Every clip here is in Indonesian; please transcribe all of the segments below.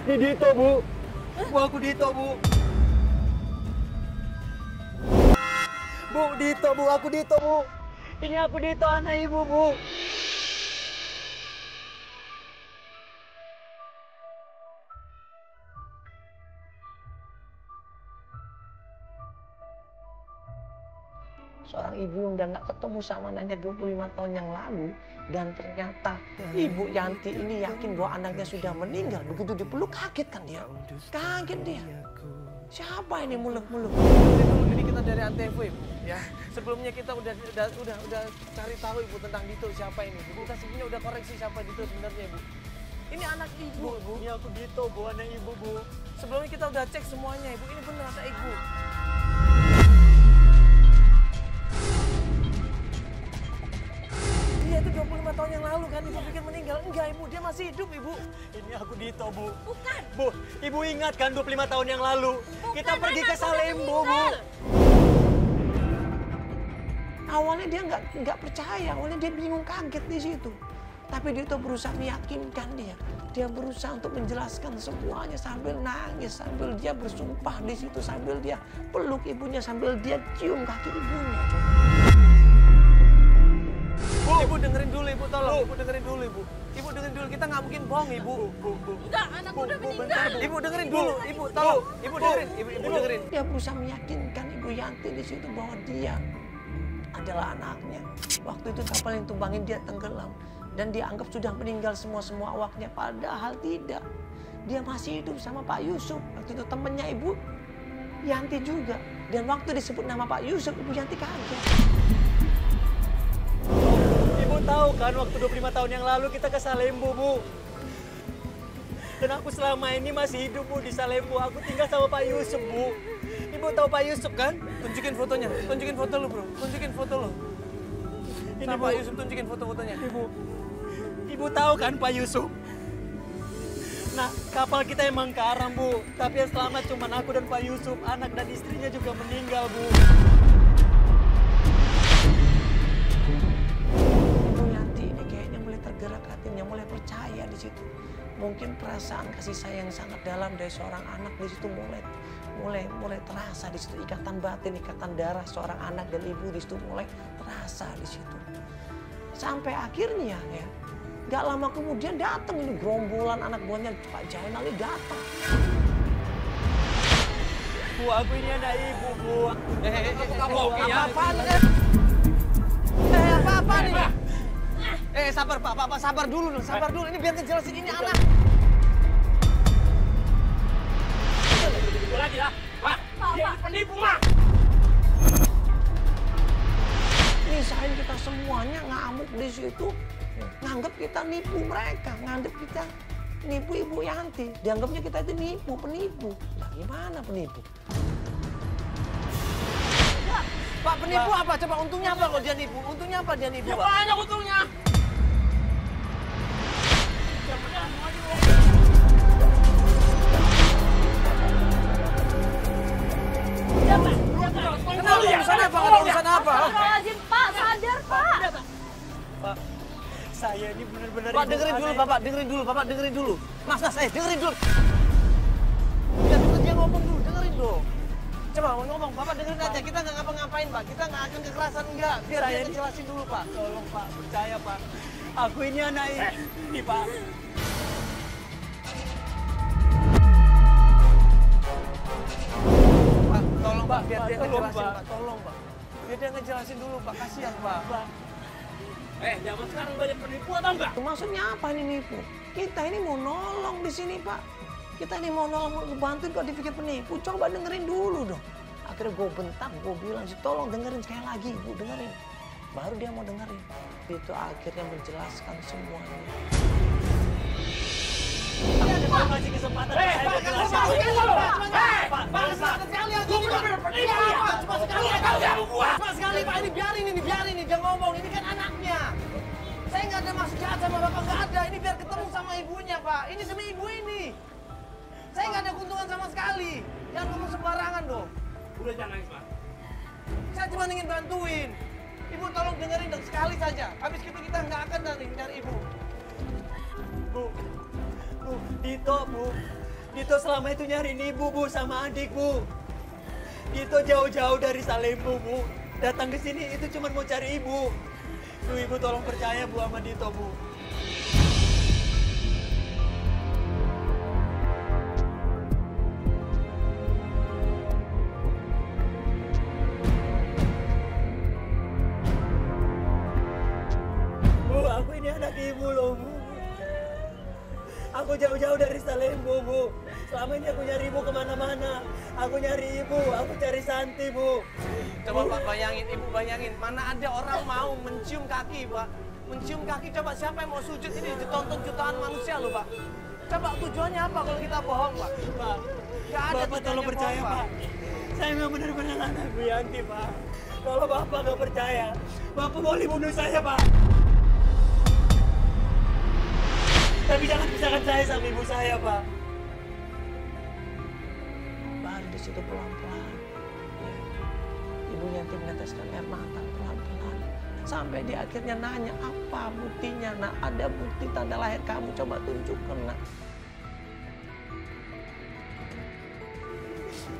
Ini Dito, Bu. Bu, aku Dito, Bu. Bu, Dito, Bu. Aku Dito, Bu. Ini aku Dito, anak ibu, Bu. Seorang ibu yang udah nggak ketemu sama anaknya 25 tahun yang lalu. Dan ternyata Ibu Yanti ini yakin bahwa anaknya sudah meninggal. Begitu dipeluk kaget kan dia. Kaget dia. Siapa ini muluk-muluk? Ini kita dari Antv, Ibu. Ya, sebelumnya kita udah cari tahu Ibu tentang Dito siapa ini. Kita sebenarnya udah koreksi siapa Dito sebenarnya, Ibu. Ini anak Ibu, Bu. Ini aku Dito, Bu. Anak ibu, Bu. Sebelumnya kita udah cek semuanya, Ibu. Ini benar anak Ibu. Dia itu 25 tahun yang lalu kan Ibu pikir meninggal. Enggak, Ibu. Dia masih hidup, Ibu. Ini aku Dito, Bu. Bukan. Bu, Ibu ingat kan 25 tahun yang lalu? Bukan, Kita pergi ke anak udah Salembo, Bu. meninggal. Awalnya dia nggak percaya, awalnya dia bingung, kaget di situ. Tapi dia tuh berusaha meyakinkan dia. Dia berusaha untuk menjelaskan semuanya sambil nangis, sambil dia bersumpah di situ, sambil dia peluk ibunya, sambil dia cium kaki ibunya. Bu, Ibu dengerin dulu, Ibu. Tolong, Ibu dengerin dulu, Ibu. Ibu dengerin dulu, kita nggak mungkin bohong, Ibu. Enggak, anakku udah meninggal. Ibu dengerin dulu, Ibu. Tolong, Ibu dengerin, Ibu dengerin. Dia berusaha meyakinkan Ibu Yanti di situ bahwa dia adalah anaknya. Waktu itu kapal yang tumbangin dia tenggelam. Dan dia anggap sudah meninggal semua awaknya. Padahal tidak. Dia masih hidup sama Pak Yusuf. Waktu itu temennya Ibu Yanti juga. Dan waktu disebut nama Pak Yusuf, Ibu Yanti kaget. Ibu tahu kan waktu 25 tahun yang lalu kita ke Salembo, Bu. Dan aku selama ini masih hidup, Bu, di Salembo. Aku tinggal sama Pak Yusuf, Bu. Ibu tahu Pak Yusuf kan? Tunjukin fotonya, tunjukin foto lu, Bro. Tunjukin foto lu. Ini, Sama Bu. Pak Yusuf, tunjukin foto-fotonya. Ibu tahu kan Pak Yusuf? Nah, kapal kita emang karam, Bu. Tapi yang selamat cuma aku dan Pak Yusuf. Anak dan istrinya juga meninggal, Bu. Ibu Yanti ini kayaknya mulai tergerak hatinya, mulai percaya di situ. Mungkin perasaan kasih sayang sangat dalam dari seorang anak di situ mulai terasa di situ, ikatan batin, ikatan darah seorang anak dan ibu di situ mulai terasa di situ. Sampai akhirnya ya, nggak lama kemudian datang ini gerombolan anak buahnya Pak Jainal ini datang. Bu, aku ini anak ibu, Bu. Apa-apaan nih? Apa-apaan ini? Sabar, Pak, sabar dulu. Ini biar ngejelasin ini anak. Lagi lah, Pak. Dia penipu, Mak. Misahin kita semuanya ngamuk di situ, nganggap kita nipu mereka, nganggap kita nipu Ibu Yanti. Dianggapnya kita itu nipu, penipu. Nah, gimana penipu? Pak, penipu apa? Coba untungnya apa kalau dia nipu? Untungnya apa dia nipu, Ya Pak? banyak untungnya. Kenapa? Urusan apa? Urusan apa? Astagfirullahaladzim, Pak, sadar, Pak. Pak, saya ini benar-benar Pak, ibu dengerin dulu, anak- Bapak, dengerin dulu. Mas, dengerin dulu. Biar dia ngomong dulu, dengerin dong. Coba ngomong, Bapak dengerin aja. Kita nggak ngapa-ngapain, Pak. Kita nggak akan kekerasan, enggak. Biar Saya dia ini- ngejelasin dulu, Pak. Tolong, Pak, percaya, Pak. Aku ini anak ini, Pak. Pak, tolong, Pak. Biar dia Tolong, ngejelasin, Pak. Pak. Tolong, Pak. Biar dia ngejelasin dulu, Pak. Kasihan, Pak. Zaman sekarang banyak penipu atau enggak? Maksudnya apa ini nipu? Kita ini mau nolong di sini, Pak. Kita ini mau nolong, mau ngebantuin kok dipikir penipu. Coba dengerin dulu dong. Akhirnya gue bentak, gue bilang sih, tolong dengerin sekali lagi, Bu, dengerin. Baru dia mau dengerin. Itu akhirnya menjelaskan semuanya. Pak, kasih kesempatan saya jelasin. Cuma sekali, Pak. Ini biarin ini. Dia ngomong. Ini kan anaknya. Saya nggak ada maksud jahat sama Bapak. Nggak ada. Ini biar ketemu sama ibunya, Pak. Ini demi ibu ini. Saya nggak ada keuntungan sama sekali. Jangan ngomong sembarangan dong. Udah jangan nangis, Pak. Saya cuma ingin bantuin. Ibu tolong dengerin sekali saja. Habis itu kita nggak akan cari ibu. Bu, Dito, Bu. Dito selama itu nyariin ibu, Bu, sama adik, Bu. Dito jauh-jauh dari Salembu, Bu. Datang ke sini itu cuma mau cari ibu. Bu, ibu tolong percaya, Bu, sama Dito, Bu. Bu, aku ini anak ibu loh, Bu. Aku jauh-jauh dari Salembu, Bu. Selama ini aku nyari ibu kemana-mana. Aku nyari ibu, aku cari Santi, Bu. Coba Pak bayangin, Ibu bayangin. Mana ada orang mau mencium kaki, Pak. Mencium kaki, coba siapa yang mau sujud ini ditonton jutaan manusia loh, Pak. Coba tujuannya apa kalau kita bohong, Pak? Pak, Gak ada Bapak tolong percaya, bohong, Pak. Saya memang benar-benar anak Bu Yanti, Pak. Kalau Bapak nggak percaya, Bapak boleh bunuh saya, Pak. Tapi jangan pisahkan saya sama ibu saya, Pak. Baru di situ pelan-pelan. Ya. Ibu Yanti meneteskan air mata pelan-pelan. Sampai dia akhirnya nanya, apa buktinya, nak? Ada bukti tanda lahir kamu, coba tunjukkan, nak.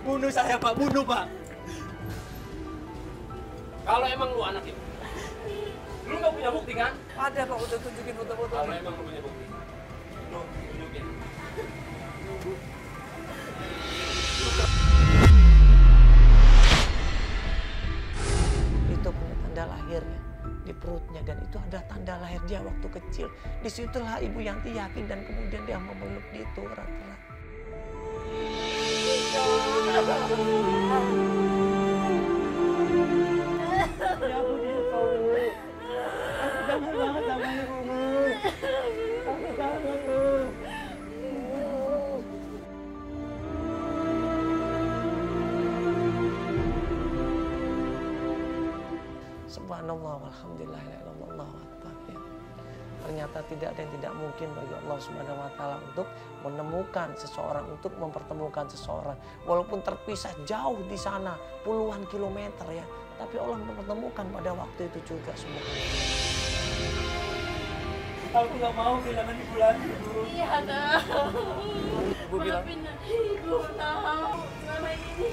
Bunuh saya, Pak. Bunuh, Pak. Kalau emang lu anak ibu, lu nggak punya bukti kan? Ada Pak, udah tunjukin foto-foto. Kalau emang lu punya bukti, lu tunjukin. Itu punya tanda lahirnya di perutnya, dan itu ada tanda lahir dia waktu kecil. Disitulah Ibu Yanti yakin, dan kemudian dia memeluk Dito erat-erat. Ya, Bu Dito, Bu. Aku kangen banget sama ibu, Bu. Aku kangen, Bu. Subhanallah, walhamdulillah, Allahu akbar. Ya. Ternyata tidak ada yang tidak mungkin bagi Allah Subhanahu wa taala untuk menemukan seseorang, untuk mempertemukan seseorang. Walaupun terpisah jauh di sana puluhan kilometer ya, tapi Allah mempertemukan pada waktu itu juga, subhanallah. Aku nggak mau kehilangan ibu lagi, Bu. Iya, nak. Ibu bilang, Maafin ibu, nak. Selama ini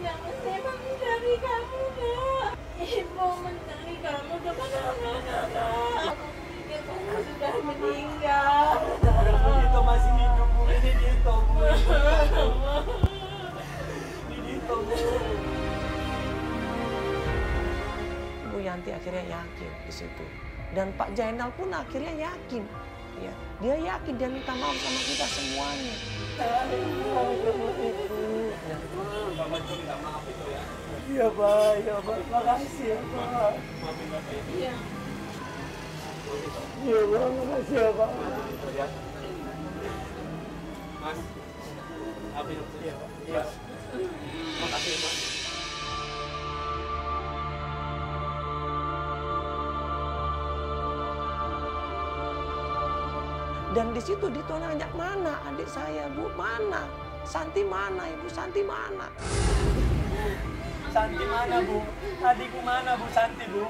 yang saya mencari kamu, nak. Ibu mencari kamu kemana-mana, nak. Aku pikir kamu sudah meninggal. Bu Dito masih hidup, Bu. Ini Dito, Bu. Ini Dito, Bu. Ibu Yanti akhirnya yakin di situ, dan Pak Jainal pun akhirnya yakin. Ya, dia yakin, dia minta maaf sama kita semuanya. Bapak juga minta maaf itu ya. Iya, Pak. Iya, Pak. Makasih ya, Pak. Maafin Bapak itu. Iya. Iya, Pak. Makasih ya, Pak. Ya. Mas, maafin aku. Iya, Pak. Iya. Makasih, Mas. Dan di situ Dito nanya, mana adik saya, Bu? Mana? Santi mana? Ibu Santi mana? Santi mana, Bu? Adikku mana, Bu? Santi, Bu?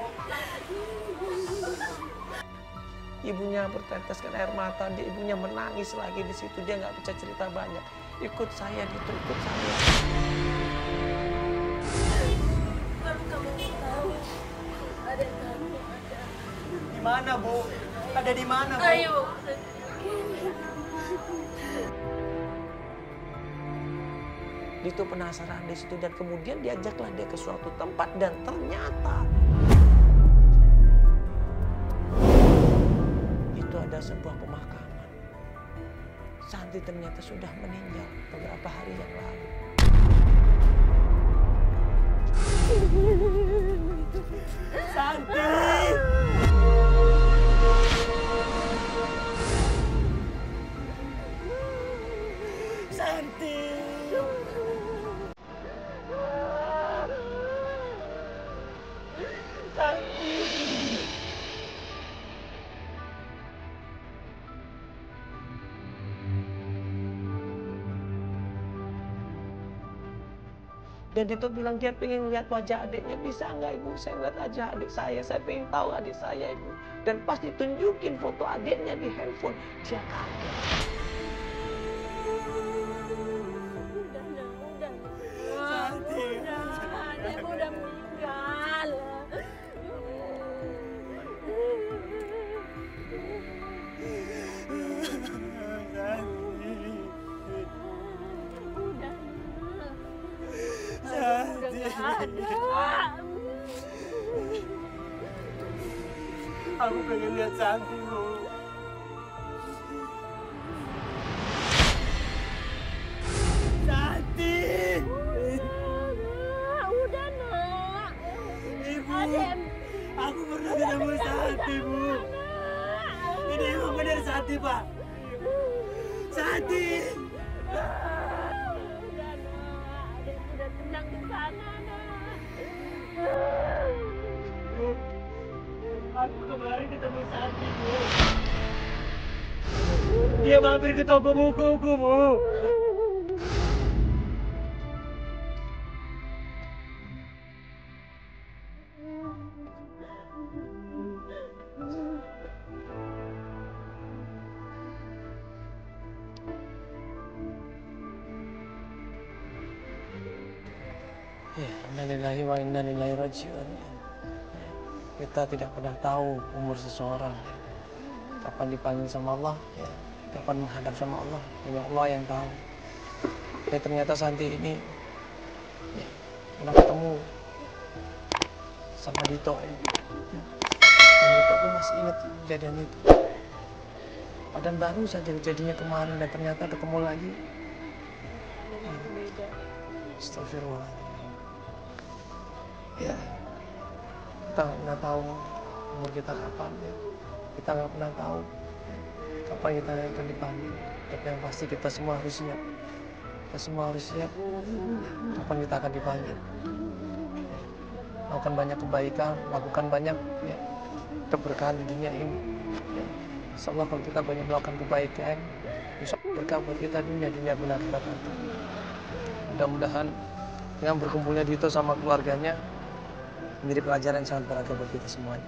Ibunya berteteskan air mata, ibunya menangis lagi di situ. Dia nggak bisa cerita banyak. Ikut saya, Dito, ikut saya. Kalau kamu tahu, ada kamu, ada. Di mana, Bu? Ada di mana, Bu? Ayo. Dito penasaran di situ, dan kemudian diajaklah dia ke suatu tempat, dan ternyata itu ada sebuah pemakaman. Santi ternyata sudah meninggal beberapa hari yang lalu. Santi! Santi! Dan Dito bilang dia pengen lihat wajah adiknya. Bisa nggak ibu? Saya lihat aja adik saya pengen tahu adik saya ibu. Dan pas ditunjukin foto adiknya di handphone, dia kaget. Dia udah meninggal. Aku pengen lihat Santi, Bu. Santi! Udah, Nak. Ibu, Adem. aku pernah ketemu Santi, Bu. Ini emang benar Santi, Pak. Santi! Udah, Nak. Adem udah tenang di sana, Nak. Bu, aku kemarin ketemu Santi, Bu. Dia mampir ke toko bukuku, Bu. Ya, innalillahi wa inna ilaihi raji'un. Kita tidak pernah tahu umur seseorang. Kapan dipanggil sama Allah, ya, kapan menghadap sama Allah. Hanya Allah yang tahu. Dan ternyata Santi ini ya, pernah ketemu sama Dito. Ya. Dan Dito pun masih ingat kejadian itu. Padahal baru saja kejadiannya kemarin dan ternyata ketemu lagi. Astagfirullah. Ya, kita nggak pernah tahu umur kita kapan ya. Kita nggak pernah tahu kapan kita akan dipanggil. Tapi yang pasti kita semua harus siap. Kita semua harus siap kapan kita akan dipanggil. Lakukan banyak kebaikan, lakukan banyak ya, keberkahan di dunia ini. Ya. Insyaallah kalau kita banyak melakukan kebaikan, insya Allah berkah buat kita dunia pun akhirat nanti. Mudah-mudahan dengan berkumpulnya Dito sama keluarganya menjadi pelajaran yang sangat berharga buat kita semuanya.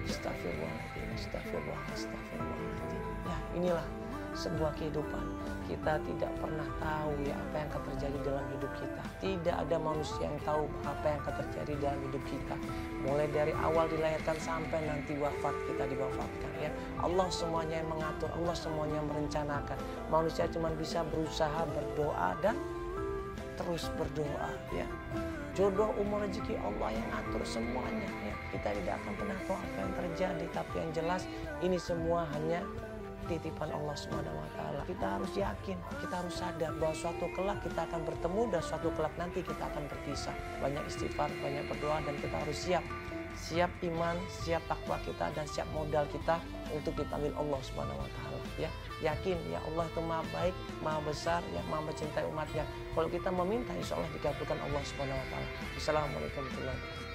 Astagfirullahaladzim, astagfirullahaladzim. Ya, inilah sebuah kehidupan. Kita tidak pernah tahu ya apa yang akan terjadi dalam hidup kita. Tidak ada manusia yang tahu apa yang akan terjadi dalam hidup kita. Mulai dari awal dilahirkan sampai nanti wafat kita diwafatkan ya. Allah semuanya yang mengatur, Allah semuanya yang merencanakan. Manusia cuma bisa berusaha, berdoa dan terus berdoa ya. Jodoh, umur, rezeki Allah yang atur semuanya ya. Kita tidak akan pernah tahu apa yang terjadi, tapi yang jelas ini semua hanya titipan Allah SWT. Kita harus yakin, kita harus sadar bahwa suatu kelak kita akan bertemu dan suatu kelak nanti kita akan berpisah. Banyak istighfar, banyak berdoa, dan kita harus siap iman, siap takwa kita, dan siap modal kita untuk dipanggil Allah SWT. Ya, yakin ya Allah itu maha baik, maha besar, ya maha mencintai umatnya. Kalau kita meminta, insya Allah dikabulkan Allah SWT. Assalamualaikum warahmatullahi wabarakatuh.